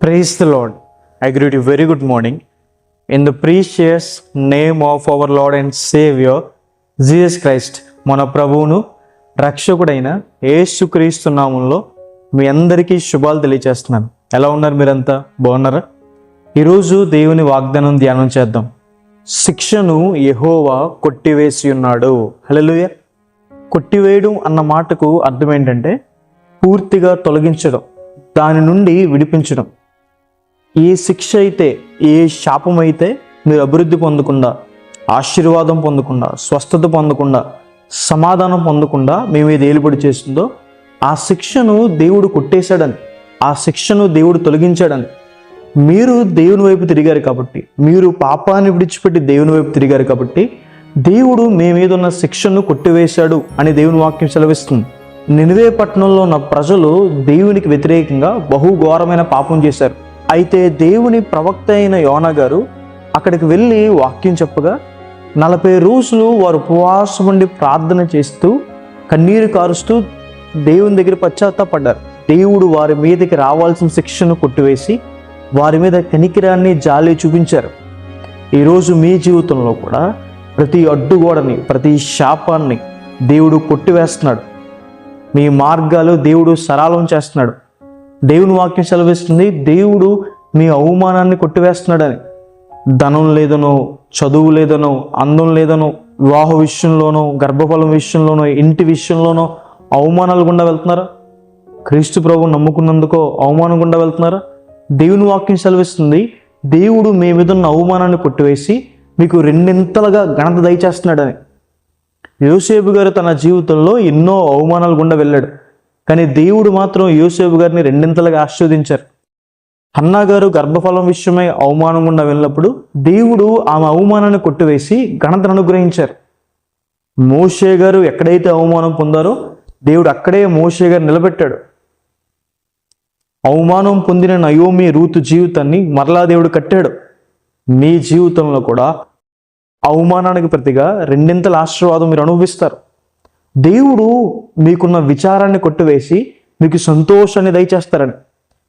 Praise the Lord. I greet you very good morning. In the precious name of our Lord and Savior, Jesus Christ, మన ప్రభువును రక్షకుడైన యేసుక్రీస్తు నామములో మీ అందరికీ శుభాలు తెలియజేస్తున్నాను. ఎలా ఉన్నారు మీరంతా? బాగున్నారా? ఈరోజు దేవుని వాగ్దానం ధ్యానం చేద్దాం. శిక్షను యెహోవా కొట్టివేసి ఉన్నాడు. హల్లెలూయా. కొట్టివేయడం అన్న మాటకు అర్థం ఏంటంటే పూర్తిగా తొలగించడం, దాని నుండి విడిపించడం. ఏ శిక్ష అయితే, ఏ శాపం అయితే మీరు అభివృద్ధి పొందకుండా, ఆశీర్వాదం పొందకుండా, స్వస్థత పొందకుండా, సమాధానం పొందకుండా మీ మీద ఏలుబడి చేస్తుందో ఆ శిక్షను దేవుడు కొట్టేశాడని, ఆ శిక్షను దేవుడు తొలగించాడని. మీరు దేవుని వైపు తిరిగారు కాబట్టి, మీరు పాపాన్ని విడిచిపెట్టి దేవుని వైపు తిరిగారు కాబట్టి దేవుడు మీ మీద ఉన్న శిక్షను కొట్టివేశాడు అని దేవుని వాక్యం సెలవిస్తుంది. నినివే పట్టణంలో ఉన్న ప్రజలు దేవునికి వ్యతిరేకంగా బహుఘోరమైన పాపం చేశారు. అయితే దేవుని ప్రవక్త అయిన యోనా గారు అక్కడికి వెళ్ళి వాక్యం చెప్పగా 40 రోజులు వారు ఉపవాసం ఉండి ప్రార్థన చేస్తూ కన్నీరు కారుస్తూ దేవుని దగ్గర పశ్చాత్తాపడ్డారు. దేవుడు వారి మీదకి రావాల్సిన శిక్షను కొట్టివేసి వారి మీద కనికిరాన్ని, జాలి చూపించారు. ఈరోజు మీ జీవితంలో కూడా ప్రతి అడ్డుగోడని, ప్రతి శాపాన్ని దేవుడు కొట్టివేస్తున్నాడు. మీ మార్గాలు దేవుడు సరళం చేస్తున్నాడు. దేవుని వాక్యం సెలవిస్తుంది, దేవుడు మీ అవమానాన్ని కొట్టివేస్తున్నాడని. ధనం లేదనో, చదువు లేదనో, అందం లేదనో, వివాహ విషయంలోనో, గర్భఫలం విషయంలోనో, ఇంటి విషయంలోనో అవమానాలు గుండా వెళ్తున్నారా? క్రీస్తు ప్రభువు నమ్ముకున్నందుకో అవమానం గుండా వెళ్తున్నారా? దేవుని వాక్యం సెలవిస్తుంది, దేవుడు మీ మీద ఉన్న అవమానాన్ని కొట్టివేసి మీకు రెండింతలుగా ఘనత దయచేస్తున్నాడని. యోసేపు గారు తన జీవితంలో ఎన్నో అవమానాలు గుండా వెళ్ళాడు, కానీ దేవుడు మాత్రం యోసేపు గారిని రెండింతలుగా ఆశీర్వదించారు. హన్నా గారు గర్భఫలం విషయమై అవమానం గుండా వెళ్ళినప్పుడు దేవుడు ఆమె అవమానాన్ని కొట్టివేసి ఘనతను అనుగ్రహించారు. మోషే గారు ఎక్కడైతే అవమానం పొందారో దేవుడు అక్కడే మోషే గారు నిలబెట్టాడు. అవమానం పొందిన నయోమి, రూతు జీవితాన్ని మరలా దేవుడు కట్టాడు. మీ జీవితంలో కూడా అవమానానికి ప్రతిగా రెండింతల ఆశీర్వాదం మీరు అనుభవిస్తారు. దేవుడు మీకున్న విచారాన్ని కొట్టివేసి మీకు సంతోషాన్ని దయచేస్తారని.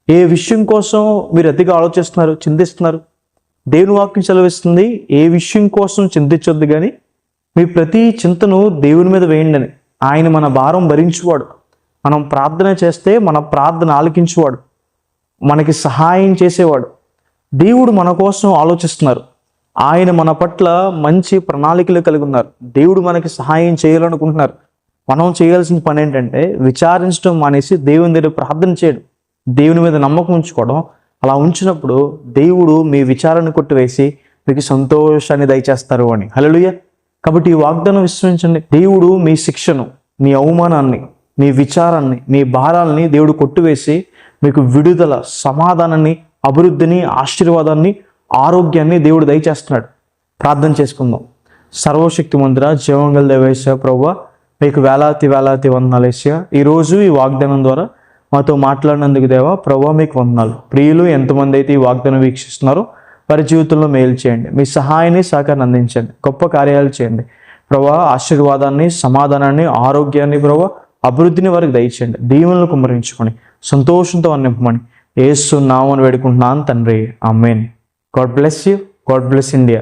ఏ విషయం కోసం మీరు అతిగా ఆలోచిస్తున్నారు, చింతిస్తున్నారు? దేవుని వాక్యం సెలవిస్తుంది, ఏ విషయం కోసం చింతించొద్దు కానీ మీ ప్రతి చింతను దేవుని మీద వేయండి అని. ఆయన మన భారం భరించువాడు. మనం ప్రార్థన చేస్తే మన ప్రార్థన ఆలకించువాడు, మనకి సహాయం చేసేవాడు. దేవుడు మన కోసం ఆలోచిస్తున్నారు. ఆయన మన పట్ల మంచి ప్రణాళికలు కలిగి ఉన్నారు. దేవుడు మనకి సహాయం చేయాలనుకుంటున్నారు. మనం చేయాల్సిన పని ఏంటంటే విచారించడం మానేసి దేవుని దగ్గర ప్రార్థన చేయడం, దేవుని మీద నమ్మకం ఉంచుకోవడం. అలా ఉంచినప్పుడు దేవుడు మీ విచారాన్ని కొట్టివేసి మీకు సంతోషాన్ని దయచేస్తారు అని. హల్లెలూయా. కాబట్టి ఈ వాగ్దానం విశ్వసించండి. దేవుడు మీ శిక్షను, మీ అవమానాన్ని, మీ విచారాన్ని, మీ భారాల్ని దేవుడు కొట్టివేసి మీకు విడుదల, సమాధానాన్ని, అభివృద్ధిని, ఆశీర్వాదాన్ని, ఆరోగ్యాన్ని దేవుడు దయచేస్తున్నాడు. ప్రార్థన చేసుకుందాం. సర్వశక్తిమంతుడ, జీవంగల దేవేశ్వర ప్రభువా, మీకు వేలాది వందనాలు యేసయ్యా. ఈరోజు ఈ వాగ్దానం ద్వారా మాతో మాట్లాడినందుకు దేవా ప్రభువా మీకు వందనాలు. ప్రియులు ఎంతమంది అయితే ఈ వాగ్దానం వీక్షిస్తున్నారో వారి జీవితంలో మేలు చేయండి. మీ సహాయాన్ని, సహకారాన్ని అందించండి. గొప్ప కార్యాలు చేయండి ప్రభువా. ఆశీర్వాదాన్ని, సమాధానాన్ని, ఆరోగ్యాన్ని ప్రభువా, అభివృద్ధిని వారికి దయచేయండి. దీవెనలు కుమ్మరించుకొని సంతోషంతో నింపమని యేసు నామమున వేడుకుంటున్నాను తండ్రి. Amen. God bless you. God bless India.